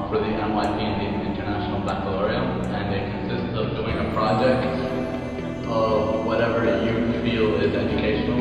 for the MYP and the International Baccalaureate, and it consists of doing a project of whatever you feel is educational,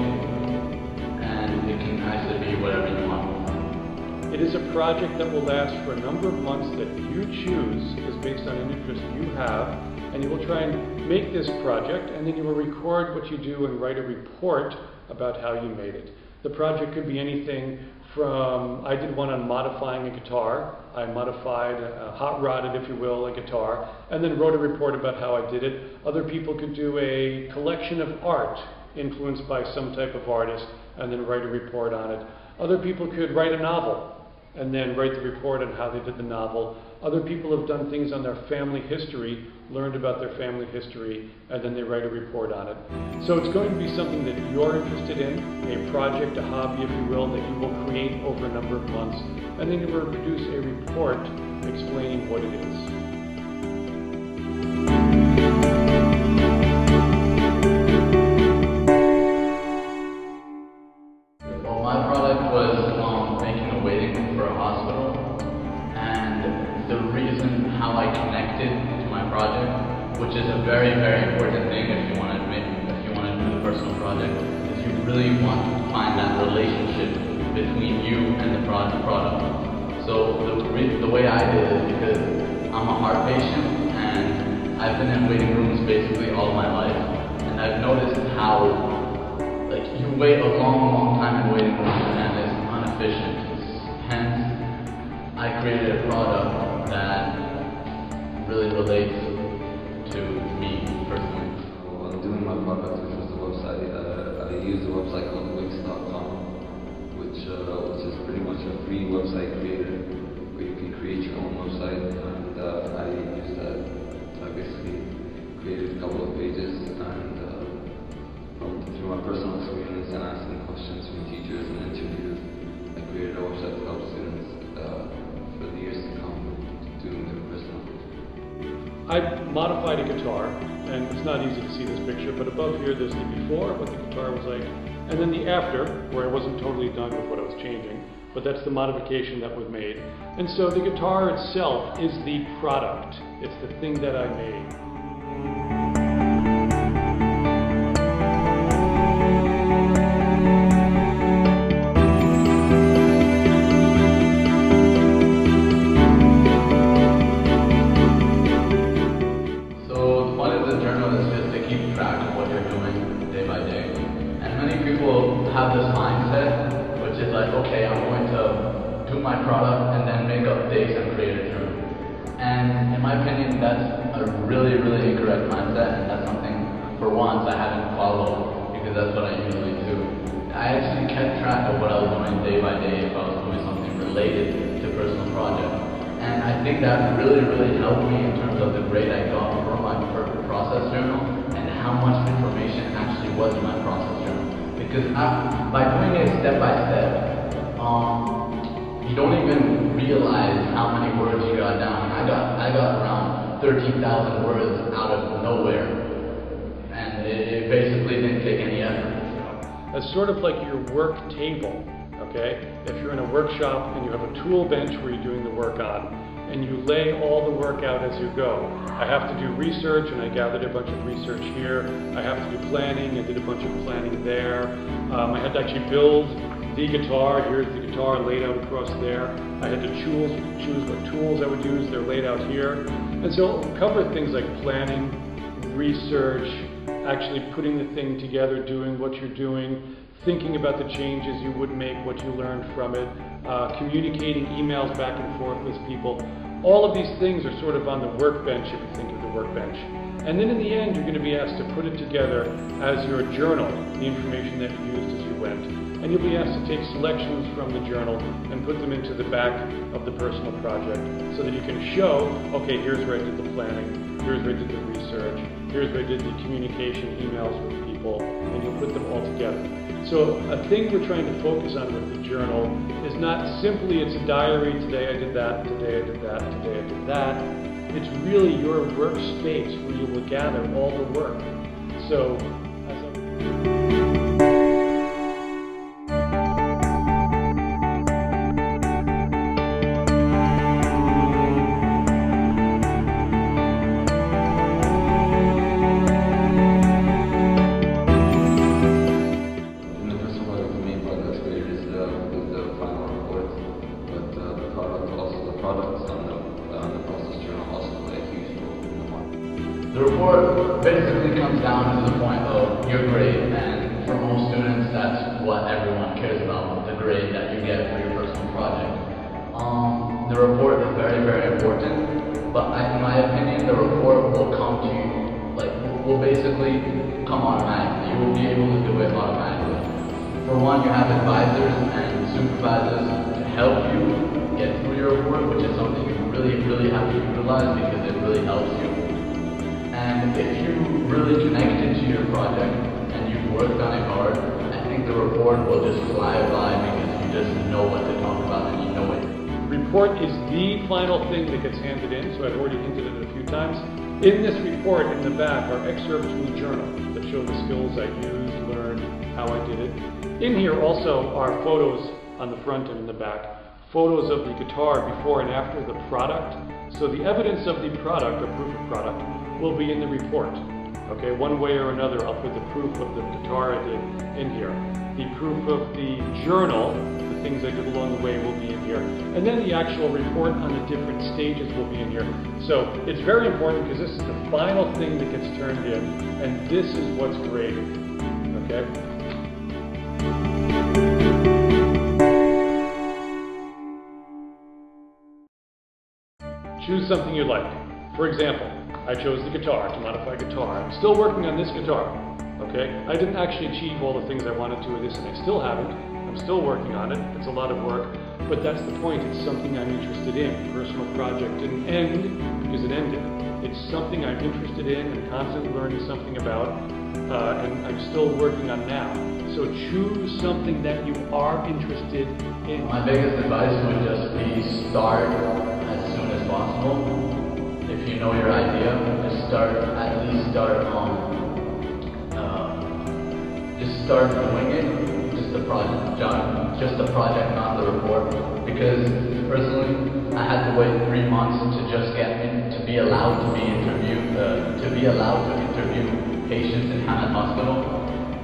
and it can actually be whatever you want. It is a project that will last for a number of months that you choose is based on an interest you have, and you will try and make this project, and then you will record what you do and write a report about how you made it. The project could be anything from, I did one on modifying a guitar. I modified, hot rodded, if you will, a guitar, and then wrote a report about how I did it. Other people could do a collection of art influenced by some type of artist and then write a report on it. Other people could write a novel and then write the report on how they did the novel. Other people have done things on their family history, learned about their family history, and then they write a report on it. So it's going to be something that you're interested in, a project, a hobby, if you will, that you will create over a number of months, and then you will produce a report explaining what it is. How I connected to my project, which is a very, very important thing if you want to do the personal project, is you really want to find that relationship between you and the product. So the way I did it is because I'm a heart patient and I've been in waiting rooms basically all my life, and I've noticed how you wait a long time in waiting rooms and it's inefficient. Hence, I created a product that really relates to me personally. While doing my product, which was the website, I used a website called Wix.com, which is pretty much a free website creator where you can create your own website, and I used that. I basically created a couple of pages, and through my personal experience and asking questions from teachers and interviews, I created a website to help students for the years to come doing their personal. I modified a guitar, and it's not easy to see this picture, but above here there's the before, what the guitar was like, and then the after, where I wasn't totally done with what I was changing, but that's the modification that was made. And so the guitar itself is the product. It's the thing that I made. Have this mindset, which is like, okay, I'm going to do my product and then make up days and create a journal. And in my opinion, that's a really, really incorrect mindset, and that's something, for once, I haven't followed, because that's what I usually do. I actually kept track of what I was doing day by day if I was doing something related to personal project. And I think that really, really helped me in terms of the grade I got from my process journal and how much information actually was in my process journal. Because by doing it step by step, you don't even realize how many words you got down. I got around 13,000 words out of nowhere, and it basically didn't take any effort. It's sort of like your work table, okay? If you're in a workshop and you have a tool bench where you're doing the work on, and you lay all the work out as you go. I have to do research, and I gathered a bunch of research here. I have to do planning, I did a bunch of planning there. I had to actually build the guitar. Here's the guitar laid out across there. I had to choose what tools I would use. They're laid out here. And so I'll cover things like planning, research, actually putting the thing together, doing what you're doing, thinking about the changes you would make, what you learned from it, communicating emails back and forth with people. All of these things are sort of on the workbench, if you think of the workbench. And then in the end, you're going to be asked to put it together as your journal, the information that you used as you went. And you'll be asked to take selections from the journal and put them into the back of the personal project so that you can show, okay, here's where I did the planning, here's where I did the research, here's where I did the communication, emails with people, and you'll put them all together. So a thing we're trying to focus on with the journal is not simply it's a diary, today I did that, today I did that, today I did that. It's really your workspace where you will gather all the work. So as products on the process journal also play a huge role in the market. The report basically comes down to the point of your grade, and for most students, that's what everyone cares about, the grade that you get for your personal project. The report is very, very important, but in my opinion, the report will come to you, will basically come automatically. You will be able to do it automatically. For one, you have advisors and supervisors to help you get through your report, which is something you really, really have to utilize because it really helps you. And if you really connected to your project and you've worked on it hard, I think the report will just fly by because you just know what to talk about and you know it. The report is the final thing that gets handed in, so I've already hinted at it a few times. In this report, in the back, are excerpts from the journal that show the skills I used, learned, how I did it. In here also are photos on the front and in the back, photos of the guitar before and after the product. So the evidence of the product, or proof of product, will be in the report. Okay, one way or another, I'll put the proof of the guitar I did in here. The proof of the journal, the things I did along the way, will be in here. And then the actual report on the different stages will be in here. So it's very important because this is the final thing that gets turned in, and this is what's graded. Okay? Choose something you like. For example, I chose the guitar, to modify guitar. I'm still working on this guitar, okay? I didn't actually achieve all the things I wanted to with this, and I still haven't. I'm still working on it. It's a lot of work, but that's the point. It's something I'm interested in. Personal project didn't end because it ended. It's something I'm interested in and constantly learning something about, and I'm still working on now. So choose something that you are interested in. My biggest advice would just be start as soon as possible. If you know your idea, just at least start doing it. Just the project, not the report. Because personally, I had to wait 3 months to just to be allowed to be interviewed, to interview patients in Hamad Hospital.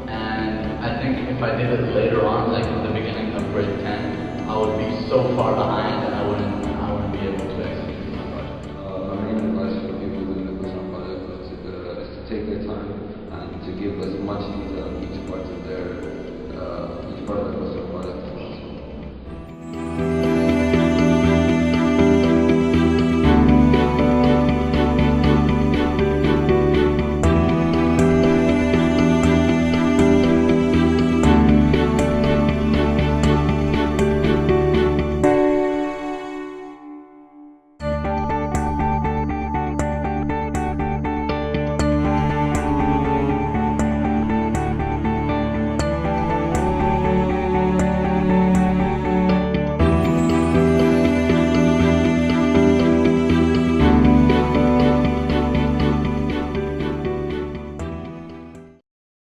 And I think if I did it later on, like in the beginning of grade 10, I would be so far behind